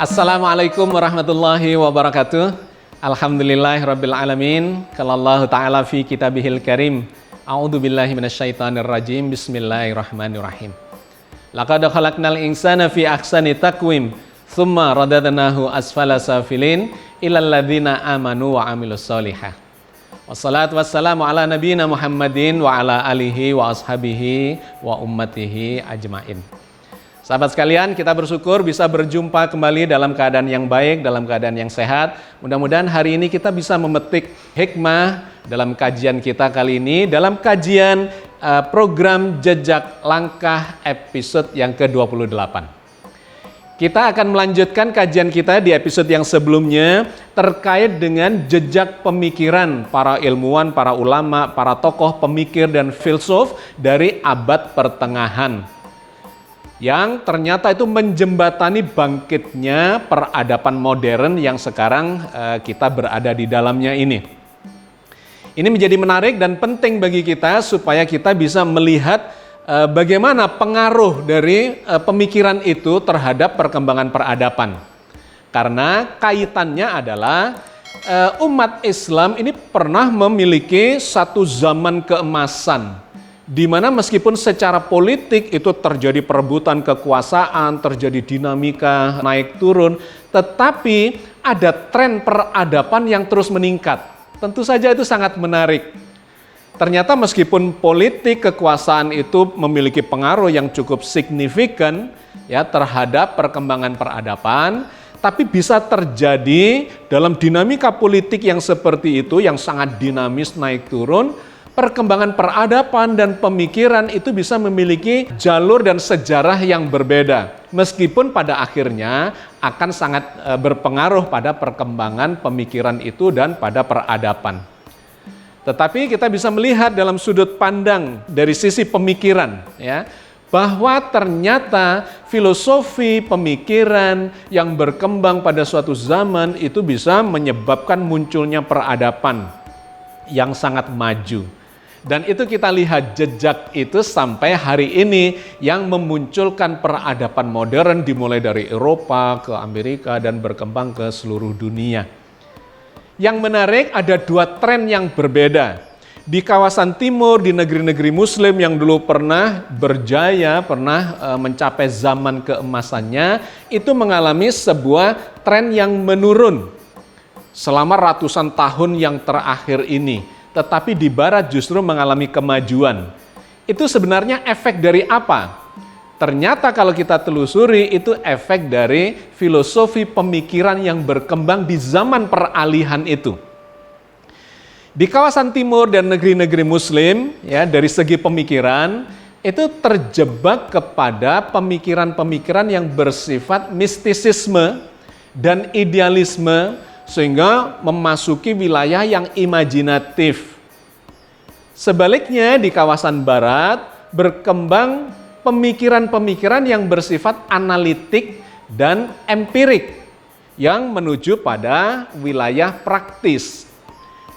Assalamualaikum warahmatullahi wabarakatuh. Alhamdulillahirabbil alamin. Qala Allah Ta'ala fi kitabihil karim. A'udzu billahi minasyaitonir rajim. Bismillahirrahmanirrahim. Laqad khalaqnal insana fi ahsani taqwim, tsumma radadnahu asfala safilin ilal ladzina amanu wa amilus solihat. Wassalatu wassalamu ala nabiyyina Muhammadin wa ala alihi wa ashabihi wa ummatihi ajmain. Sahabat sekalian, kita bersyukur bisa berjumpa kembali dalam keadaan yang baik, dalam keadaan yang sehat. Mudah-mudahan hari ini kita bisa memetik hikmah dalam kajian kita kali ini, dalam kajian program Jejak Langkah episode yang ke-28. Kita akan melanjutkan kajian kita di episode yang sebelumnya terkait dengan jejak pemikiran para ilmuwan, para ulama, para tokoh pemikir dan filsuf dari abad pertengahan, yang ternyata itu menjembatani bangkitnya peradaban modern yang sekarang kita berada di dalamnya ini. Ini menjadi menarik dan penting bagi kita supaya kita bisa melihat bagaimana pengaruh dari pemikiran itu terhadap perkembangan peradaban. Karena kaitannya adalah umat Islam ini pernah memiliki satu zaman keemasan, di mana meskipun secara politik itu terjadi perebutan kekuasaan, terjadi dinamika naik turun, tetapi ada tren peradaban yang terus meningkat. Tentu saja itu sangat menarik. Ternyata meskipun politik kekuasaan itu memiliki pengaruh yang cukup signifikan ya terhadap perkembangan peradaban, tapi bisa terjadi dalam dinamika politik yang seperti itu, yang sangat dinamis naik turun, perkembangan peradaban dan pemikiran itu bisa memiliki jalur dan sejarah yang berbeda. Meskipun pada akhirnya akan sangat berpengaruh pada perkembangan pemikiran itu dan pada peradaban. Tetapi kita bisa melihat dalam sudut pandang dari sisi pemikiran ya, bahwa ternyata filosofi pemikiran yang berkembang pada suatu zaman itu bisa menyebabkan munculnya peradaban yang sangat maju. Dan itu kita lihat jejak itu sampai hari ini yang memunculkan peradaban modern dimulai dari Eropa ke Amerika dan berkembang ke seluruh dunia. Yang menarik ada dua tren yang berbeda. Di kawasan timur, di negeri-negeri muslim yang dulu pernah berjaya, pernah mencapai zaman keemasannya, itu mengalami sebuah tren yang menurun selama ratusan tahun yang terakhir ini. Tetapi di barat justru mengalami kemajuan. Itu sebenarnya efek dari apa? Ternyata kalau kita telusuri itu efek dari filosofi pemikiran yang berkembang di zaman peralihan itu. Di kawasan timur dan negeri-negeri muslim ya, dari segi pemikiran itu terjebak kepada pemikiran-pemikiran yang bersifat mistisisme dan idealisme, sehingga memasuki wilayah yang imajinatif. Sebaliknya di kawasan barat berkembang pemikiran-pemikiran yang bersifat analitik dan empirik yang menuju pada wilayah praktis.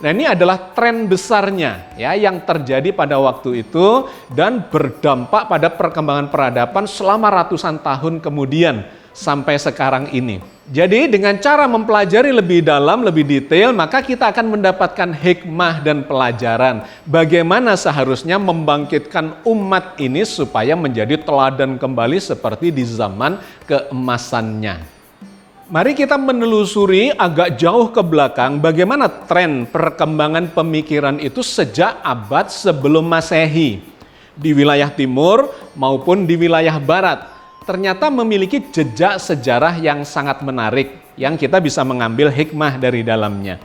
Nah, ini adalah tren besarnya ya yang terjadi pada waktu itu dan berdampak pada perkembangan peradaban selama ratusan tahun kemudian sampai sekarang ini. Jadi dengan cara mempelajari lebih dalam, lebih detail, maka kita akan mendapatkan hikmah dan pelajaran bagaimana seharusnya membangkitkan umat ini supaya menjadi teladan kembali seperti di zaman keemasannya. Mari kita menelusuri agak jauh ke belakang bagaimana tren perkembangan pemikiran itu sejak abad sebelum Masehi di wilayah timur maupun di wilayah barat. Ternyata memiliki jejak sejarah yang sangat menarik yang kita bisa mengambil hikmah dari dalamnya.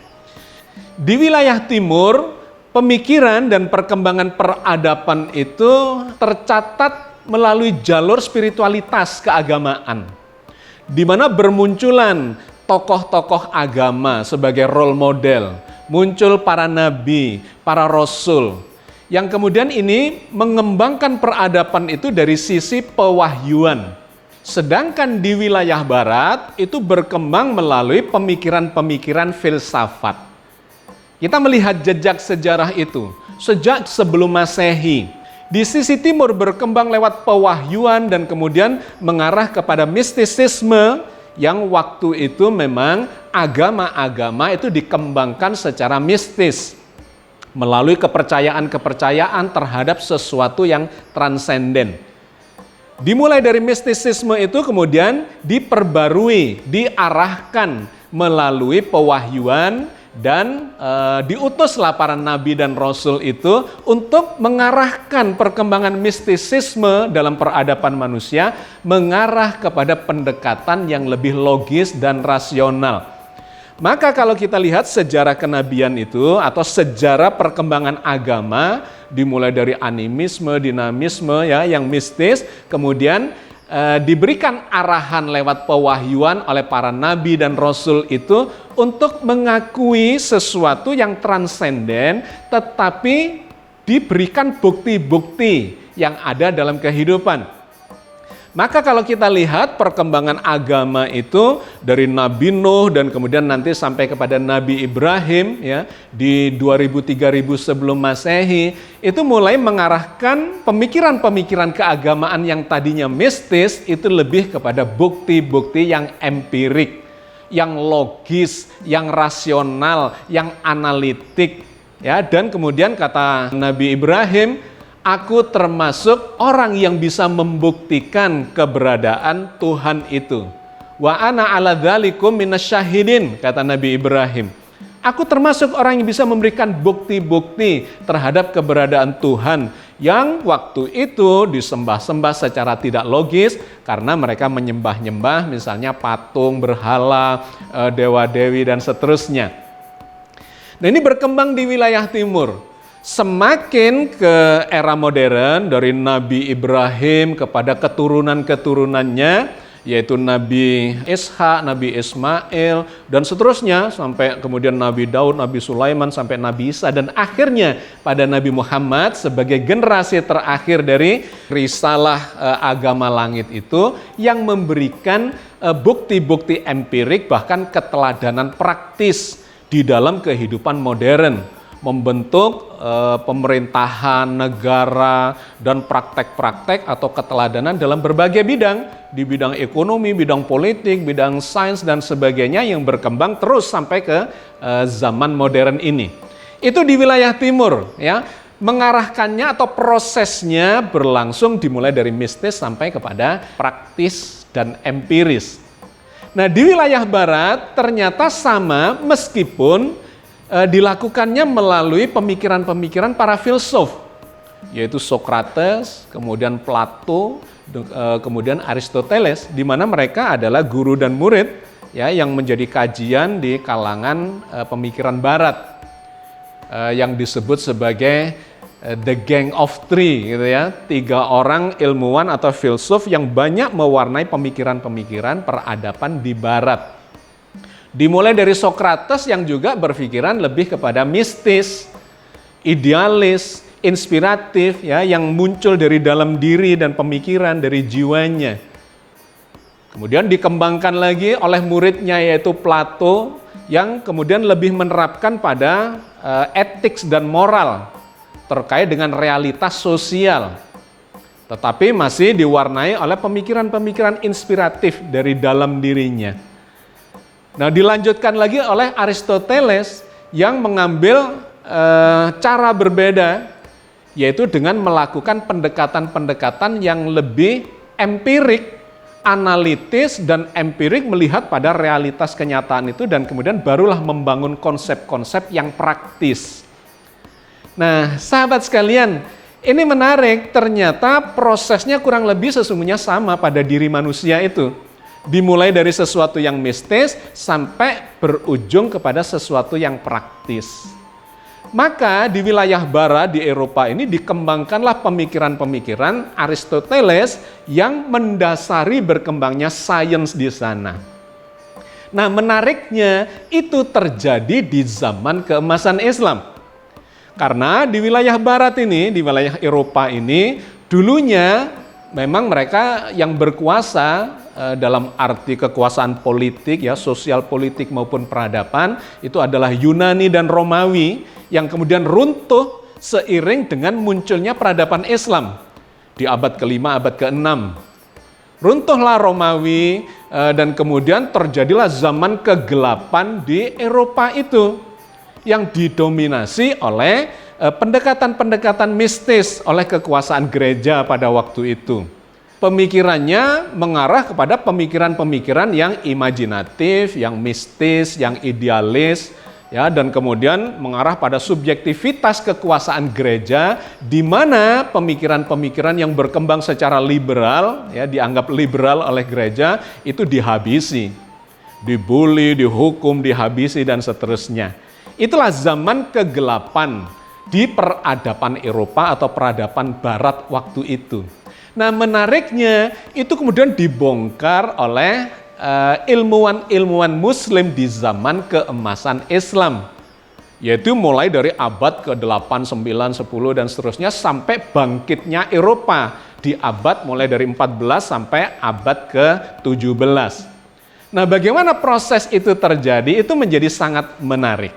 Di wilayah timur, pemikiran dan perkembangan peradaban itu tercatat melalui jalur spiritualitas keagamaan, di mana bermunculan tokoh-tokoh agama sebagai role model, muncul para nabi, para rasul, yang kemudian ini mengembangkan peradaban itu dari sisi pewahyuan. Sedangkan di wilayah barat itu berkembang melalui pemikiran-pemikiran filsafat. Kita melihat jejak sejarah itu sejak sebelum Masehi. Di sisi timur berkembang lewat pewahyuan dan kemudian mengarah kepada mistisisme yang waktu itu memang agama-agama itu dikembangkan secara mistis melalui kepercayaan-kepercayaan terhadap sesuatu yang transenden. Dimulai dari mistisisme itu kemudian diperbarui, diarahkan melalui pewahyuan dan diutuslah para nabi dan rasul itu untuk mengarahkan perkembangan mistisisme dalam peradaban manusia mengarah kepada pendekatan yang lebih logis dan rasional. Maka kalau kita lihat sejarah kenabian itu atau sejarah perkembangan agama dimulai dari animisme, dinamisme ya yang mistis, kemudian diberikan arahan lewat pewahyuan oleh para nabi dan rasul itu untuk mengakui sesuatu yang transenden tetapi diberikan bukti-bukti yang ada dalam kehidupan. Maka kalau kita lihat perkembangan agama itu dari Nabi Nuh dan kemudian nanti sampai kepada Nabi Ibrahim ya di 2000-3000 sebelum Masehi itu mulai mengarahkan pemikiran-pemikiran keagamaan yang tadinya mistis itu lebih kepada bukti-bukti yang empirik, yang logis, yang rasional, yang analitik ya. Dan kemudian kata Nabi Ibrahim, aku termasuk orang yang bisa membuktikan keberadaan Tuhan itu. Wa ana ala dzalikum minasyahidin, kata Nabi Ibrahim. Aku termasuk orang yang bisa memberikan bukti-bukti terhadap keberadaan Tuhan yang waktu itu disembah-sembah secara tidak logis karena mereka menyembah-nyembah misalnya patung, berhala, dewa-dewi dan seterusnya. Nah, ini berkembang di wilayah timur. Semakin ke era modern dari Nabi Ibrahim kepada keturunan-keturunannya yaitu Nabi Ishak, Nabi Ismail dan seterusnya sampai kemudian Nabi Daud, Nabi Sulaiman sampai Nabi Isa dan akhirnya pada Nabi Muhammad sebagai generasi terakhir dari risalah agama langit itu yang memberikan bukti-bukti empirik bahkan keteladanan praktis di dalam kehidupan modern. Membentuk pemerintahan, negara, dan praktek-praktek atau keteladanan dalam berbagai bidang, di bidang ekonomi, bidang politik, bidang sains, dan sebagainya yang berkembang terus sampai ke zaman modern ini. Itu di wilayah timur, ya. Mengarahkannya atau prosesnya berlangsung dimulai dari mistis sampai kepada praktis dan empiris. Nah, di wilayah barat ternyata sama meskipun dilakukannya melalui pemikiran-pemikiran para filsuf, yaitu Socrates, kemudian Plato, kemudian Aristoteles, di mana mereka adalah guru dan murid ya yang menjadi kajian di kalangan pemikiran barat yang disebut sebagai The Gang of Three gitu ya, 3 orang ilmuwan atau filsuf yang banyak mewarnai pemikiran-pemikiran peradaban di barat. Dimulai dari Socrates yang juga berpikiran lebih kepada mistis, idealis, inspiratif ya yang muncul dari dalam diri dan pemikiran dari jiwanya. Kemudian dikembangkan lagi oleh muridnya yaitu Plato yang kemudian lebih menerapkan pada etik dan moral terkait dengan realitas sosial. Tetapi masih diwarnai oleh pemikiran-pemikiran inspiratif dari dalam dirinya. Nah, dilanjutkan lagi oleh Aristoteles yang mengambil cara berbeda, yaitu dengan melakukan pendekatan-pendekatan yang lebih empirik, analitis, dan empirik melihat pada realitas kenyataan itu dan kemudian barulah membangun konsep-konsep yang praktis. Nah, sahabat sekalian, ini menarik, ternyata prosesnya kurang lebih sesungguhnya sama pada diri manusia itu. Dimulai dari sesuatu yang mistis sampai berujung kepada sesuatu yang praktis. Maka di wilayah barat di Eropa ini dikembangkanlah pemikiran-pemikiran Aristoteles yang mendasari berkembangnya sains di sana. Nah, menariknya itu terjadi di zaman keemasan Islam. Karena di wilayah barat ini, di wilayah Eropa ini, dulunya memang mereka yang berkuasa dalam arti kekuasaan politik ya, sosial politik maupun peradaban itu adalah Yunani dan Romawi yang kemudian runtuh seiring dengan munculnya peradaban Islam di abad ke-5, abad ke-6. Runtuhlah Romawi, dan kemudian terjadilah zaman kegelapan di Eropa itu yang didominasi oleh pendekatan-pendekatan mistis oleh kekuasaan gereja pada waktu itu. Pemikirannya mengarah kepada pemikiran-pemikiran yang imajinatif, yang mistis, yang idealis, ya, dan kemudian mengarah pada subjektivitas kekuasaan gereja, di mana pemikiran-pemikiran yang berkembang secara liberal, ya, dianggap liberal oleh gereja, itu dihabisi, dibully, dihukum, dihabisi, dan seterusnya. Itulah zaman kegelapan di peradaban Eropa atau peradaban Barat waktu itu. Nah, menariknya itu kemudian dibongkar oleh ilmuwan-ilmuwan Muslim di zaman keemasan Islam, yaitu mulai dari abad ke-8, 9, 10 dan seterusnya sampai bangkitnya Eropa di abad mulai dari 14 sampai abad ke-17. Nah, bagaimana proses itu terjadi itu menjadi sangat menarik.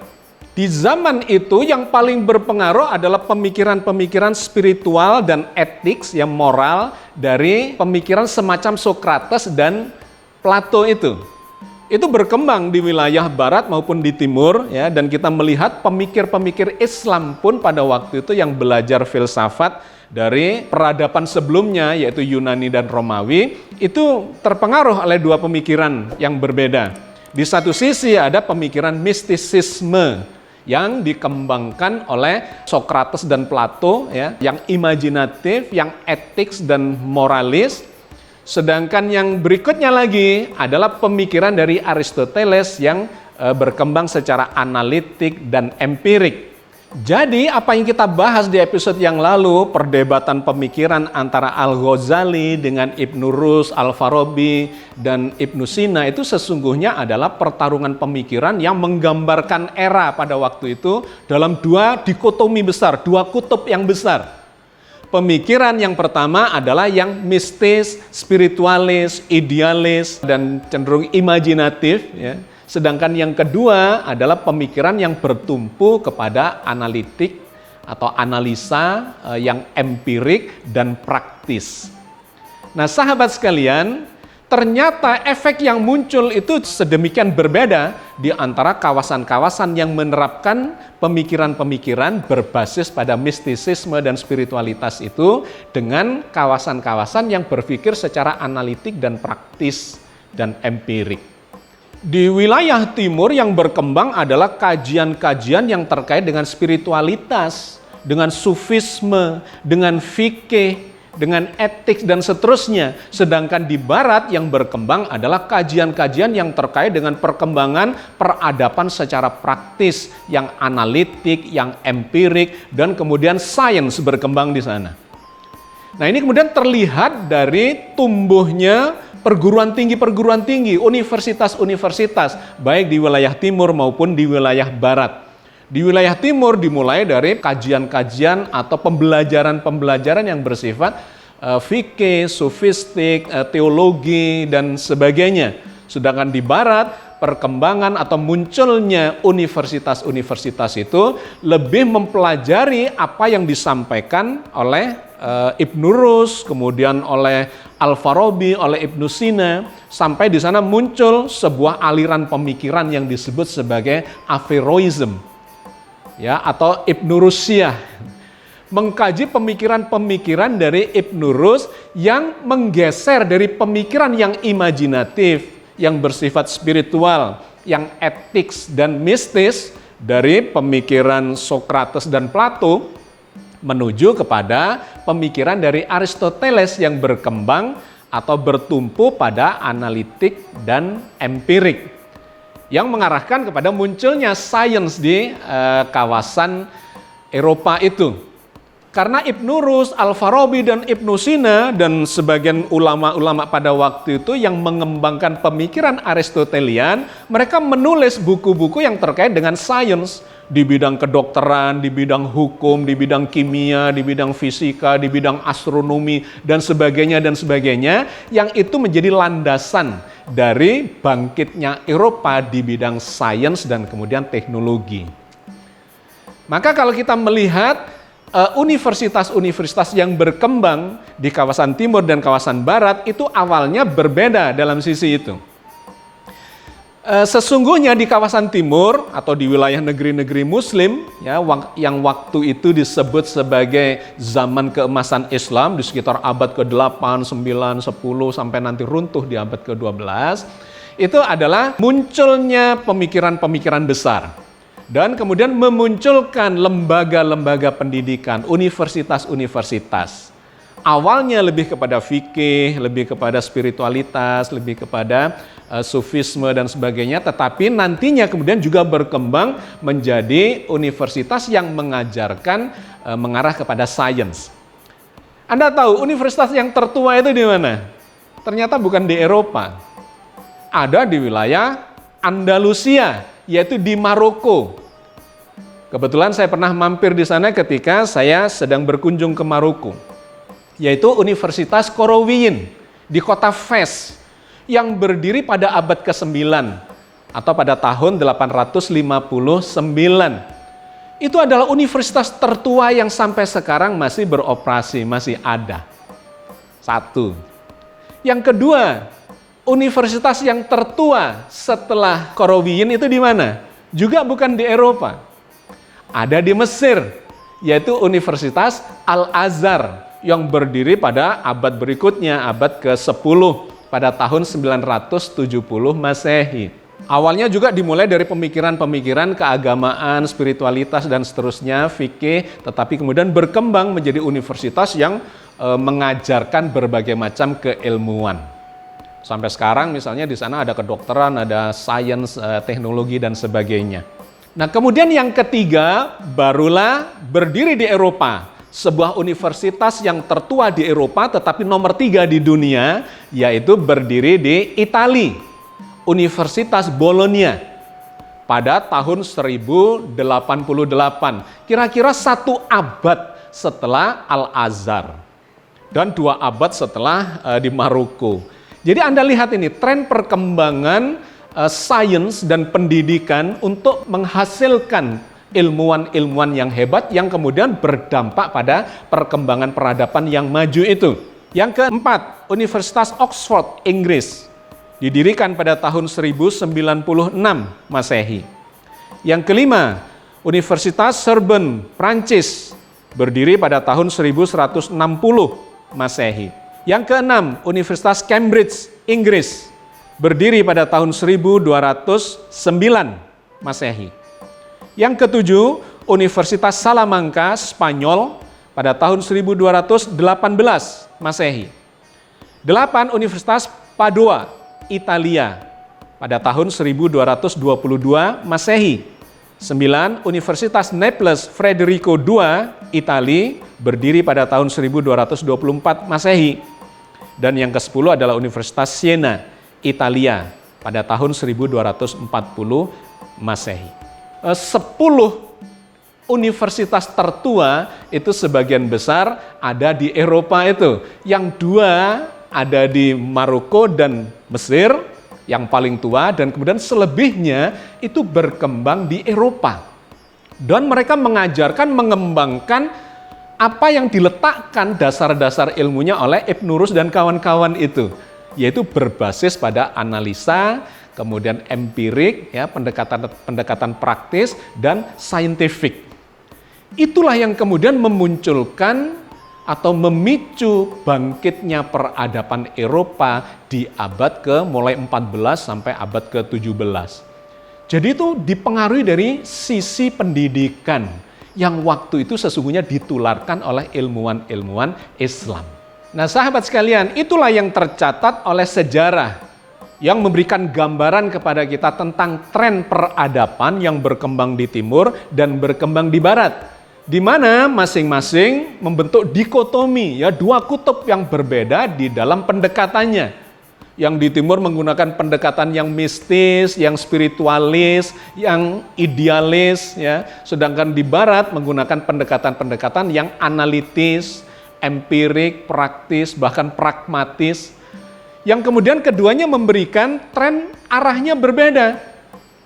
Di zaman itu yang paling berpengaruh adalah pemikiran-pemikiran spiritual dan etik yang moral dari pemikiran semacam Sokrates dan Plato itu. Itu berkembang di wilayah barat maupun di timur, ya, dan kita melihat pemikir-pemikir Islam pun pada waktu itu yang belajar filsafat dari peradaban sebelumnya yaitu Yunani dan Romawi itu terpengaruh oleh dua pemikiran yang berbeda. Di satu sisi ada pemikiran mistisisme yang dikembangkan oleh Sokrates dan Plato, ya, yang imajinatif, yang etik dan moralis. Sedangkan yang berikutnya lagi adalah pemikiran dari Aristoteles yang berkembang secara analitik dan empirik. Jadi apa yang kita bahas di episode yang lalu, perdebatan pemikiran antara Al-Ghazali dengan Ibnu Rus, Al-Farabi, dan Ibnu Sina itu sesungguhnya adalah pertarungan pemikiran yang menggambarkan era pada waktu itu dalam dua dikotomi besar, dua kutub yang besar. Pemikiran yang pertama adalah yang mistis, spiritualis, idealis, dan cenderung imajinatif, ya. Sedangkan yang kedua adalah pemikiran yang bertumpu kepada analitik atau analisa yang empirik dan praktis. Nah, sahabat sekalian, ternyata efek yang muncul itu sedemikian berbeda di antara kawasan-kawasan yang menerapkan pemikiran-pemikiran berbasis pada mistisisme dan spiritualitas itu dengan kawasan-kawasan yang berpikir secara analitik dan praktis dan empirik. Di wilayah timur yang berkembang adalah kajian-kajian yang terkait dengan spiritualitas, dengan sufisme, dengan fikih, dengan etik dan seterusnya. Sedangkan di barat yang berkembang adalah kajian-kajian yang terkait dengan perkembangan peradaban secara praktis, yang analitik, yang empirik, dan kemudian sains berkembang di sana. Nah, ini kemudian terlihat dari tumbuhnya perguruan tinggi, universitas-universitas, baik di wilayah timur maupun di wilayah barat. Di wilayah timur dimulai dari kajian-kajian atau pembelajaran-pembelajaran yang bersifat fikih, sofistik, teologi, dan sebagainya. Sedangkan di barat, perkembangan atau munculnya universitas-universitas itu lebih mempelajari apa yang disampaikan oleh Ibnu Rus, kemudian oleh Al-Farabi, oleh Ibnu Sina, sampai di sana muncul sebuah aliran pemikiran yang disebut sebagai Averroism, ya, atau Ibnu Rusyah, mengkaji pemikiran-pemikiran dari Ibnu Rus yang menggeser dari pemikiran yang imajinatif, yang bersifat spiritual, yang etik dan mistis dari pemikiran Sokrates dan Plato menuju kepada pemikiran dari Aristoteles yang berkembang atau bertumpu pada analitik dan empirik, yang mengarahkan kepada munculnya sains di kawasan Eropa itu. Karena Ibnu Rus, Al-Farabi, dan Ibnu Sina, dan sebagian ulama-ulama pada waktu itu yang mengembangkan pemikiran Aristotelian, mereka menulis buku-buku yang terkait dengan sains, di bidang kedokteran, di bidang hukum, di bidang kimia, di bidang fisika, di bidang astronomi, dan sebagainya, yang itu menjadi landasan dari bangkitnya Eropa di bidang sains dan kemudian teknologi. Maka kalau kita melihat universitas-universitas yang berkembang di kawasan timur dan kawasan barat itu awalnya berbeda dalam sisi itu. Sesungguhnya di kawasan timur atau di wilayah negeri-negeri muslim ya, yang waktu itu disebut sebagai zaman keemasan Islam di sekitar abad ke-8, 9, 10 sampai nanti runtuh di abad ke-12, itu adalah munculnya pemikiran-pemikiran besar dan kemudian memunculkan lembaga-lembaga pendidikan, universitas-universitas. Awalnya lebih kepada fikih, lebih kepada spiritualitas, lebih kepada sufisme dan sebagainya, tetapi nantinya kemudian juga berkembang menjadi universitas yang mengajarkan mengarah kepada sains. Anda tahu universitas yang tertua itu di mana? Ternyata bukan di Eropa. Ada di wilayah Andalusia, yaitu di Maroko. Kebetulan saya pernah mampir di sana ketika saya sedang berkunjung ke Maroko, yaitu Universitas Qarawiyyin di kota Fes, yang berdiri pada abad ke-9 atau pada tahun 859. Itu adalah universitas tertua yang sampai sekarang masih beroperasi, masih ada. Satu. Yang kedua, universitas yang tertua setelah Qarawiyyin itu di mana? Juga bukan di Eropa. Ada di Mesir, yaitu Universitas Al-Azhar yang berdiri pada abad berikutnya, abad ke-10. Pada tahun 970 Masehi. Awalnya juga dimulai dari pemikiran-pemikiran keagamaan, spiritualitas dan seterusnya, fikih, tetapi kemudian berkembang menjadi universitas yang mengajarkan berbagai macam keilmuan. Sampai sekarang misalnya di sana ada kedokteran, ada sains, teknologi dan sebagainya. Nah, kemudian yang ketiga barulah berdiri di Eropa. Sebuah universitas yang tertua di Eropa tetapi nomor 3 di dunia, yaitu berdiri di Italia, Universitas Bologna pada tahun 1088, kira-kira 1 abad setelah Al-Azhar dan 2 abad setelah di Maroko. Jadi Anda lihat ini tren perkembangan sains dan pendidikan untuk menghasilkan ilmuwan-ilmuwan yang hebat yang kemudian berdampak pada perkembangan peradaban yang maju itu. Yang keempat, Universitas Oxford, Inggris, didirikan pada tahun 1096 Masehi. Yang kelima, Universitas Sorbonne, Prancis, berdiri pada tahun 1160 Masehi. Yang keenam, Universitas Cambridge, Inggris, berdiri pada tahun 1209 Masehi. Yang ketujuh, Universitas Salamanca, Spanyol, pada tahun 1218 Masehi. 8, Universitas Padua, Italia, pada tahun 1222 Masehi. 9, Universitas Naples Federico II, Italia, berdiri pada tahun 1224 Masehi. Dan yang ke-10 adalah Universitas Siena, Italia, pada tahun 1240 Masehi. 10 universitas tertua itu sebagian besar ada di Eropa itu. Yang 2 ada di Maroko dan Mesir, yang paling tua, dan kemudian selebihnya itu berkembang di Eropa. Dan mereka mengajarkan, mengembangkan apa yang diletakkan dasar-dasar ilmunya oleh Ibn Rushd dan kawan-kawan itu, yaitu berbasis pada analisa, kemudian empirik, ya, pendekatan praktis dan saintifik. Itulah yang kemudian memunculkan atau memicu bangkitnya peradaban Eropa di abad mulai 14 sampai abad ke-17. Jadi itu dipengaruhi dari sisi pendidikan yang waktu itu sesungguhnya ditularkan oleh ilmuwan-ilmuwan Islam. Nah, sahabat sekalian, itulah yang tercatat oleh sejarah yang memberikan gambaran kepada kita tentang tren peradaban yang berkembang di timur dan berkembang di barat, di mana masing-masing membentuk dikotomi, ya, 2 kutub yang berbeda di dalam pendekatannya. Yang di timur menggunakan pendekatan yang mistis, yang spiritualis, yang idealis, ya, sedangkan di barat menggunakan pendekatan-pendekatan yang analitis, empirik, praktis, bahkan pragmatis. Yang kemudian keduanya memberikan tren arahnya berbeda.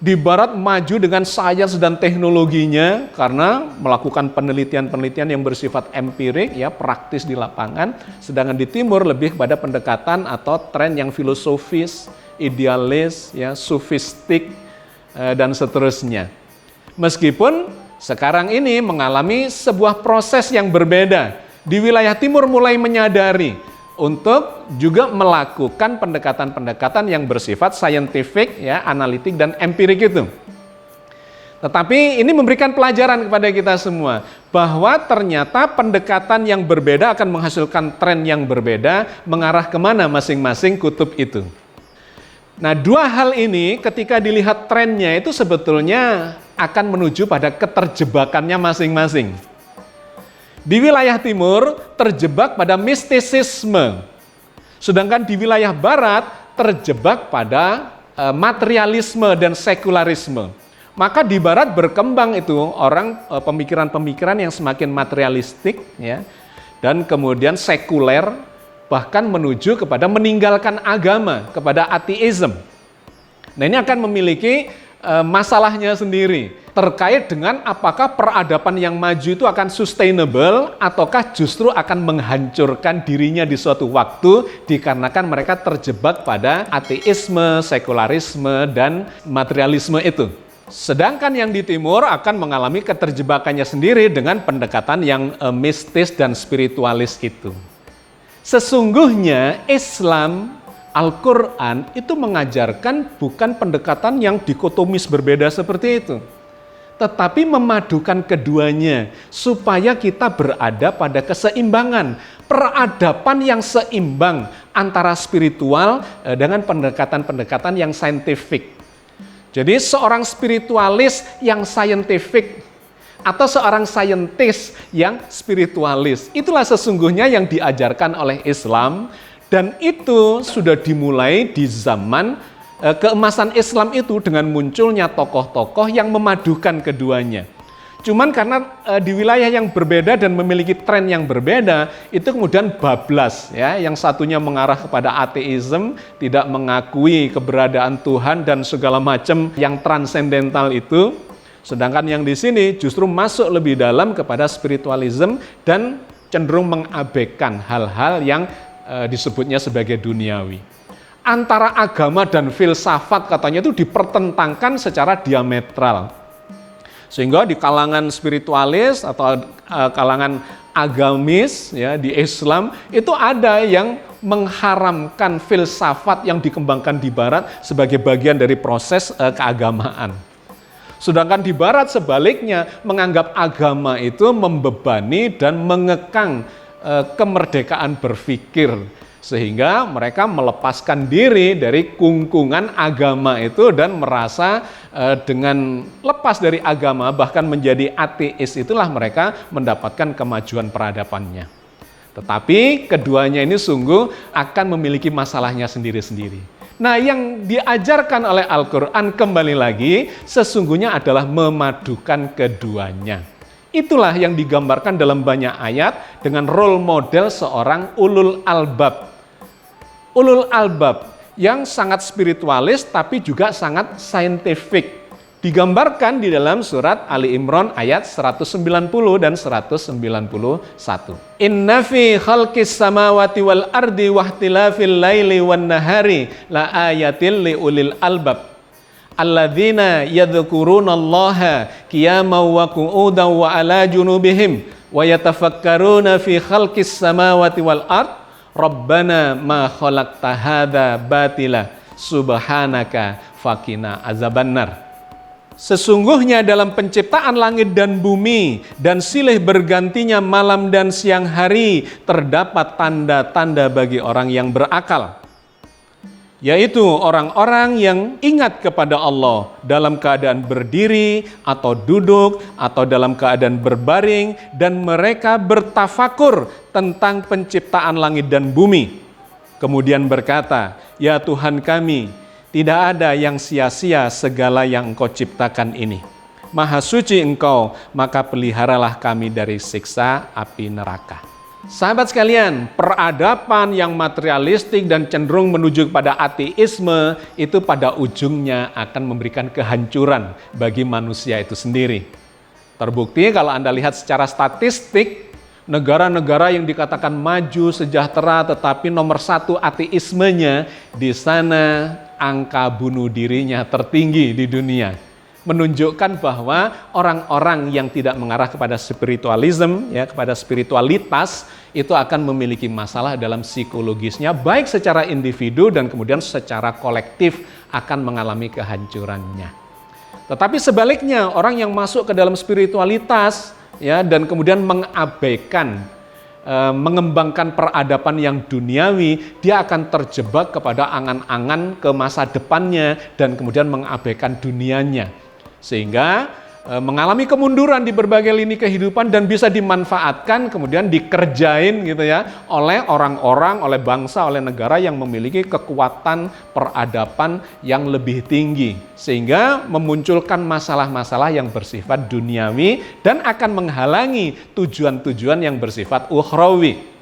Di barat maju dengan sains dan teknologinya karena melakukan penelitian-penelitian yang bersifat empirik, ya, praktis di lapangan. Sedangkan di timur lebih kepada pendekatan atau tren yang filosofis, idealis, ya, sufistik, dan seterusnya. Meskipun sekarang ini mengalami sebuah proses yang berbeda. Di wilayah timur mulai menyadari untuk juga melakukan pendekatan-pendekatan yang bersifat saintifik, ya, analitik dan empirik itu. Tetapi ini memberikan pelajaran kepada kita semua bahwa ternyata pendekatan yang berbeda akan menghasilkan tren yang berbeda, mengarah kemana masing-masing kutub itu. Nah, dua hal ini ketika dilihat trennya itu sebetulnya akan menuju pada keterjebakannya masing-masing. Di wilayah timur terjebak pada mistisisme, sedangkan di wilayah barat terjebak pada materialisme dan sekularisme. Maka di barat berkembang itu orang pemikiran-pemikiran yang semakin materialistik, ya, dan kemudian sekuler, bahkan menuju kepada meninggalkan agama, kepada ateisme. Nah, ini akan memiliki masalahnya sendiri terkait dengan apakah peradaban yang maju itu akan sustainable ataukah justru akan menghancurkan dirinya di suatu waktu dikarenakan mereka terjebak pada ateisme, sekularisme, dan materialisme itu. Sedangkan yang di timur akan mengalami keterjebakannya sendiri dengan pendekatan yang mistis dan spiritualis itu. Sesungguhnya Islam, Al-Quran itu mengajarkan bukan pendekatan yang dikotomis berbeda seperti itu, tetapi memadukan keduanya supaya kita berada pada keseimbangan, peradaban yang seimbang antara spiritual dengan pendekatan-pendekatan yang saintifik. Jadi seorang spiritualis yang saintifik atau seorang saintis yang spiritualis, itulah sesungguhnya yang diajarkan oleh Islam. Dan itu sudah dimulai di zaman keemasan Islam itu dengan munculnya tokoh-tokoh yang memadukan keduanya. Cuman karena di wilayah yang berbeda dan memiliki tren yang berbeda, itu kemudian bablas, ya. Yang satunya mengarah kepada ateisme, tidak mengakui keberadaan Tuhan dan segala macam yang transendental itu. Sedangkan yang di sini justru masuk lebih dalam kepada spiritualisme dan cenderung mengabaikan hal-hal yang disebutnya sebagai duniawi. Antara agama dan filsafat katanya itu dipertentangkan secara diametral. Sehingga di kalangan spiritualis atau kalangan agamis, ya, di Islam itu ada yang mengharamkan filsafat yang dikembangkan di barat sebagai bagian dari proses keagamaan. Sedangkan di barat sebaliknya menganggap agama itu membebani dan mengekang kemerdekaan berpikir, sehingga mereka melepaskan diri dari kungkungan agama itu dan merasa dengan lepas dari agama bahkan menjadi ateis itulah mereka mendapatkan kemajuan peradabannya. Tetapi keduanya ini sungguh akan memiliki masalahnya sendiri-sendiri. Nah, yang diajarkan oleh Al-Quran kembali lagi sesungguhnya adalah memadukan keduanya. Itulah yang digambarkan dalam banyak ayat dengan role model seorang ulul albab. Ulul albab yang sangat spiritualis tapi juga sangat saintifik. Digambarkan di dalam surat Ali Imran ayat 190 dan 191. Inna fi khalqis samawati wal ardi wahtilafil laili wan nahari la ayatil li ulil albab. Alladzina yadhkurunallaha qiyaman wa qu'udan wa ala junubihim wa yatafakkaruna fi khalqis samawati wal ard rabbana ma khalaqta hadza batila subhanaka faqina azabannar. Sesungguhnya dalam penciptaan langit dan bumi dan silih bergantinya malam dan siang hari terdapat tanda-tanda bagi orang yang berakal, yaitu orang-orang yang ingat kepada Allah dalam keadaan berdiri atau duduk atau dalam keadaan berbaring dan mereka bertafakur tentang penciptaan langit dan bumi. Kemudian berkata, ya Tuhan kami, tidak ada yang sia-sia segala yang Engkau ciptakan ini. Maha suci Engkau, maka peliharalah kami dari siksa api neraka. Sahabat sekalian, peradaban yang materialistik dan cenderung menuju kepada ateisme itu pada ujungnya akan memberikan kehancuran bagi manusia itu sendiri. Terbukti kalau Anda lihat secara statistik, negara-negara yang dikatakan maju, sejahtera, tetapi nomor satu ateismenya, di sana angka bunuh dirinya tertinggi di dunia. Menunjukkan bahwa orang-orang yang tidak mengarah kepada spiritualism, ya, kepada spiritualitas, itu akan memiliki masalah dalam psikologisnya, baik secara individu dan kemudian secara kolektif akan mengalami kehancurannya. Tetapi sebaliknya, orang yang masuk ke dalam spiritualitas, ya, dan kemudian mengabaikan, mengembangkan peradaban yang duniawi, dia akan terjebak kepada angan-angan ke masa depannya dan kemudian mengabaikan dunianya. Sehingga mengalami kemunduran di berbagai lini kehidupan dan bisa dimanfaatkan kemudian dikerjain gitu ya oleh orang-orang, oleh bangsa, oleh negara yang memiliki kekuatan peradaban yang lebih tinggi, sehingga memunculkan masalah-masalah yang bersifat duniawi dan akan menghalangi tujuan-tujuan yang bersifat ukhrawi.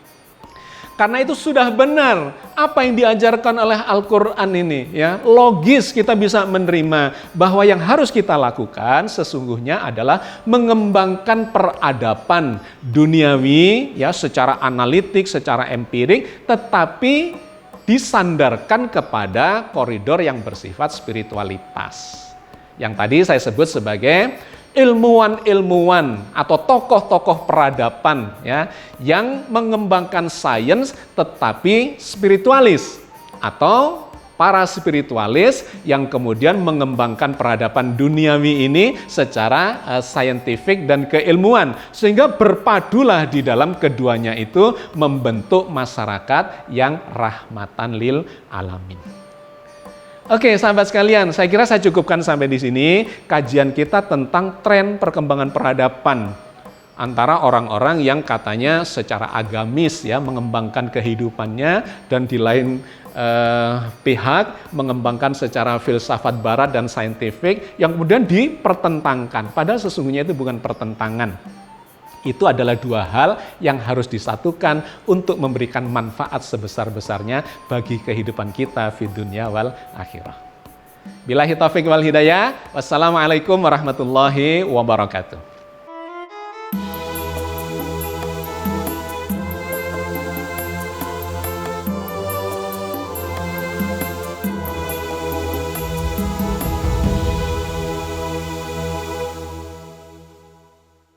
Karena itu sudah benar apa yang diajarkan oleh Al-Quran ini, ya, logis kita bisa menerima bahwa yang harus kita lakukan sesungguhnya adalah mengembangkan peradaban duniawi, ya, secara analitik, secara empirik, tetapi disandarkan kepada koridor yang bersifat spiritualitas. Yang tadi saya sebut sebagai ilmuwan-ilmuwan atau tokoh-tokoh peradaban, ya, yang mengembangkan sains tetapi spiritualis, atau para spiritualis yang kemudian mengembangkan peradaban duniawi ini secara saintifik dan keilmuan, sehingga berpadulah di dalam keduanya itu membentuk masyarakat yang rahmatan lil alamin. Oke, sahabat sekalian, saya kira saya cukupkan sampai di sini kajian kita tentang tren perkembangan peradaban antara orang-orang yang katanya secara agamis, ya, mengembangkan kehidupannya, dan di lain pihak mengembangkan secara filsafat barat dan saintifik yang kemudian dipertentangkan. Padahal sesungguhnya itu bukan pertentangan. Itu adalah dua hal yang harus disatukan untuk memberikan manfaat sebesar-besarnya bagi kehidupan kita di dunia wal akhirah. Billahi taufiq wal hidayah. Wassalamualaikum warahmatullahi wabarakatuh.